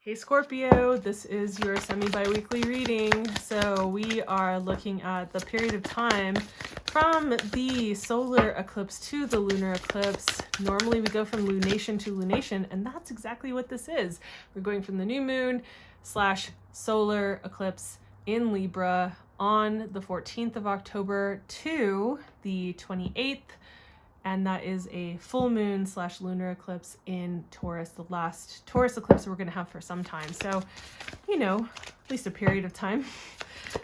Hey Scorpio, this is your semi-biweekly reading. So we are looking at the period of time from the solar eclipse to the lunar eclipse. Normally we go from lunation to lunation, and that's exactly what this is. We're going from the new moon / solar eclipse in Libra on the 14th of October to the 28th. And that is a full moon / lunar eclipse in Taurus, the last Taurus eclipse we're going to have for some time. So, you know, at least a period of time.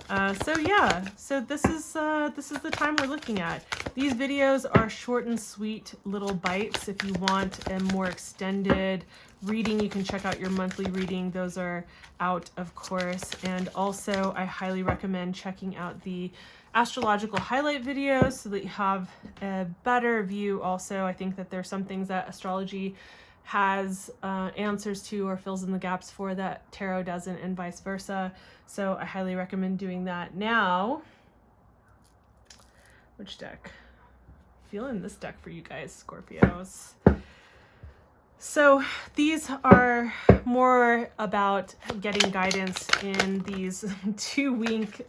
So this is the time we're looking at. These videos are short and sweet little bites. If you want a more extended reading, you can check out your monthly reading. Those are out, of course. And also, I highly recommend checking out the astrological highlight videos so that you have a better view. Also, I think that there's some things that astrology has answers to or fills in the gaps for that tarot doesn't, and vice versa. So I highly recommend doing that. Now, which deck? Feeling this deck for you guys, Scorpios. So these are more about getting guidance in these two-week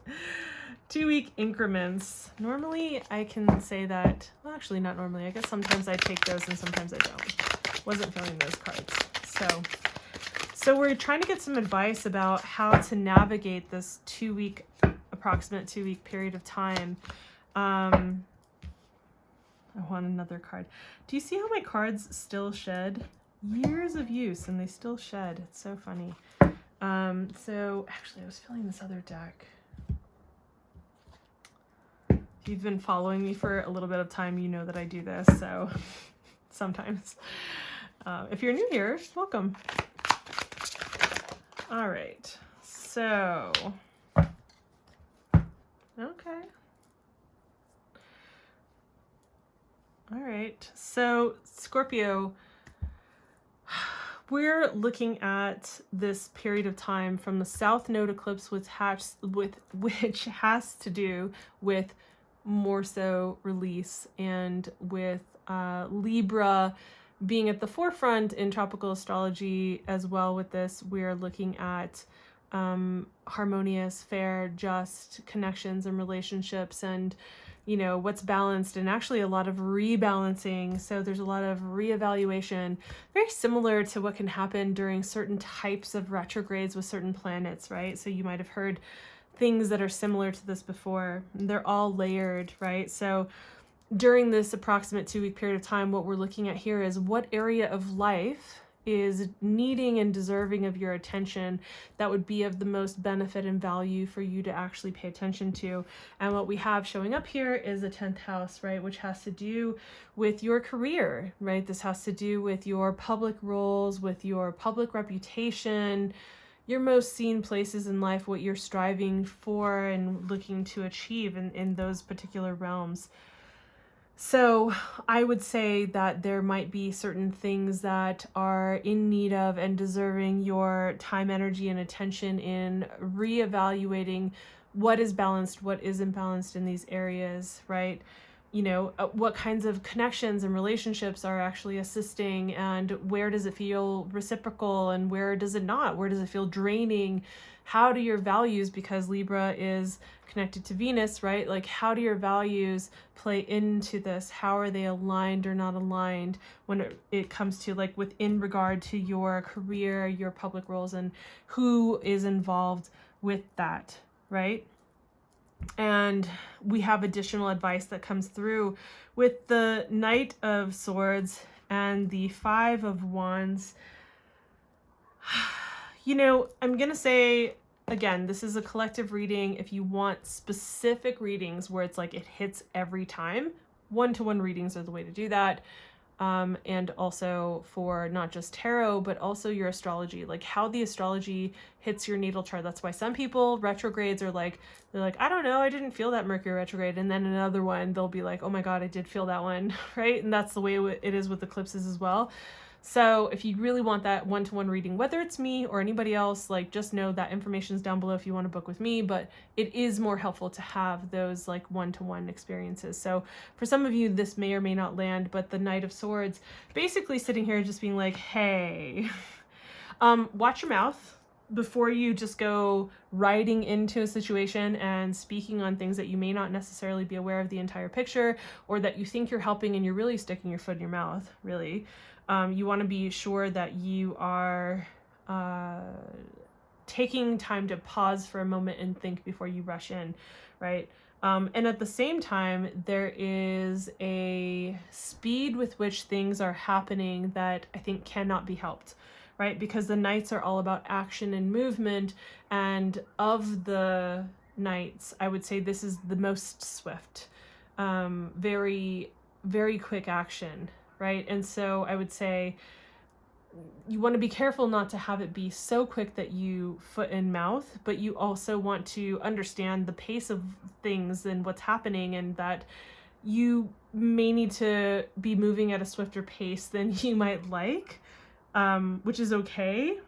increments. Normally I can say that, well, actually not normally. I guess sometimes I take those and sometimes I don't. Wasn't feeling those cards. So we're trying to get some advice about how to navigate this approximate two week period of time. I want another card. Do you see how my cards still shed? Years of use and they still shed. It's so funny. So actually I was feeling this other deck. If you've been following me for a little bit of time, you know that I do this, so sometimes. If you're new here, welcome. All right, so, okay. All right, so Scorpio, we're looking at this period of time from the South Node eclipse, which has to do with more so release, and with Libra being at the forefront in tropical astrology as well. With this, we're looking at harmonious, fair, just connections and relationships, and you know what's balanced, and actually a lot of rebalancing. So there's a lot of reevaluation, very similar to what can happen during certain types of retrogrades with certain planets, right? So you might have heard things that are similar to this before. They're all layered, right? So during this approximate 2 week period of time, what we're looking at here is what area of life is needing and deserving of your attention that would be of the most benefit and value for you to actually pay attention to. And what we have showing up here is the 10th house, right? Which has to do with your career, right? This has to do with your public roles, with your public reputation, your most seen places in life, what you're striving for and looking to achieve in those particular realms. So I would say that there might be certain things that are in need of and deserving your time, energy, and attention in reevaluating what is balanced, what isn't balanced in these areas, right? You know, what kinds of connections and relationships are actually assisting, and where does it feel reciprocal and where does it not? Where does it feel draining? How do your values, because Libra is connected to Venus, right? Like, how do your values play into this? How are they aligned or not aligned when it comes to, like, within regard to your career, your public roles, and who is involved with that, right? And we have additional advice that comes through with the Knight of Swords and the Five of Wands. You know, I'm going to say, again, this is a collective reading. If you want specific readings where it's like it hits every time, one-to-one readings are the way to do that. And also for not just tarot, but also your astrology, like how the astrology hits your natal chart. That's why some people retrogrades are like, they're like, I don't know, I didn't feel that Mercury retrograde. And then another one, they'll be like, oh my God, I did feel that one, right? And that's the way it is with eclipses as well. So if you really want that one-to-one reading, whether it's me or anybody else, like, just know that information is down below if you want to book with me, but it is more helpful to have those like one-to-one experiences. So for some of you, this may or may not land, but the Knight of Swords basically sitting here just being like, hey, Watch your mouth before you just go riding into a situation and speaking on things that you may not necessarily be aware of the entire picture, or that you think you're helping and you're really sticking your foot in your mouth, really. You want to be sure that you are taking time to pause for a moment and think before you rush in, right? And at the same time, there is a speed with which things are happening that I think cannot be helped, right? Because the nights are all about action and movement, and of the nights, I would say this is the most swift, very, very quick action, right? And so I would say you want to be careful not to have it be so quick that you foot in mouth, but you also want to understand the pace of things and what's happening, and that you may need to be moving at a swifter pace than you might like, which is okay.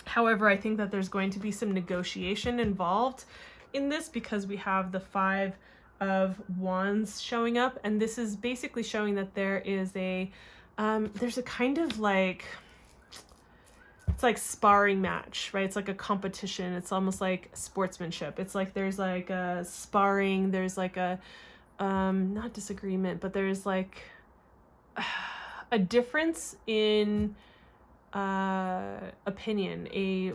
However, I think that there's going to be some negotiation involved in this, because we have the 5 of Wands showing up, and this is basically showing that there is there's a kind of like, it's like sparring match, right? It's like a competition. It's almost like sportsmanship. It's like there's like a sparring, there's like a not disagreement, but there's like a difference in opinion.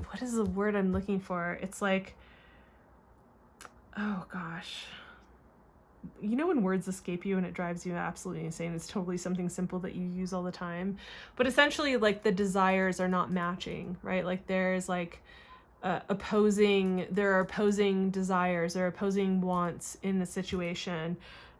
What is the word I'm looking for? It's like, oh gosh, you know when words escape you and it drives you absolutely insane? It's totally something simple that you use all the time, but essentially like the desires are not matching, right? Like there's like there are opposing desires, there are opposing wants in the situation.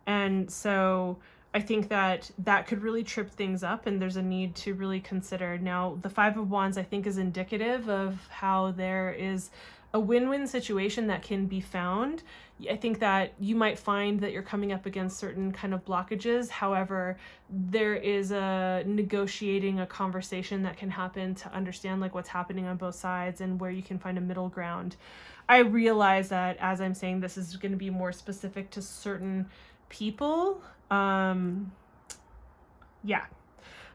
And so I think that could really trip things up, and there's a need to really consider. Now, the 5 of Wands, I think, is indicative of how there is a win-win situation that can be found. I think that you might find that you're coming up against certain kind of blockages. However, there is a conversation that can happen to understand like what's happening on both sides and where you can find a middle ground. I realize that as I'm saying, this is going to be more specific to certain people. Yeah.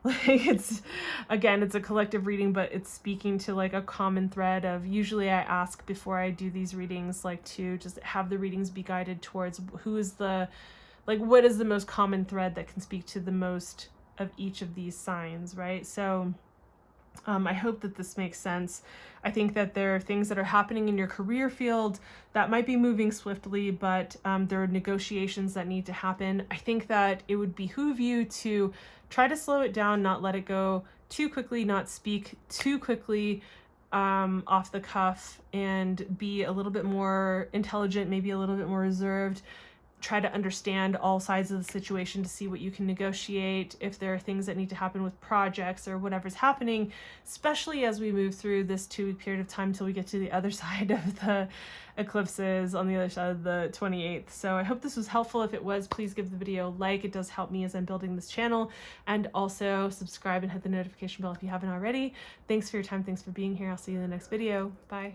Like it's a collective reading, but it's speaking to like a common thread of, usually I ask before I do these readings, like to just have the readings be guided towards what is the most common thread that can speak to the most of each of these signs, right? So I hope that this makes sense. I think that there are things that are happening in your career field that might be moving swiftly, but there are negotiations that need to happen. I think that it would behoove you to try to slow it down, not let it go too quickly, not speak too quickly off the cuff, and be a little bit more intelligent, maybe a little bit more reserved. Try to understand all sides of the situation to see what you can negotiate, if there are things that need to happen with projects or whatever's happening, especially as we move through this 2-week period of time till we get to the other side of the eclipses on the other side of the 28th. So I hope this was helpful. If it was, please give the video a like. It does help me as I'm building this channel. And also subscribe and hit the notification bell if you haven't already. Thanks for your time. Thanks for being here. I'll see you in the next video. Bye.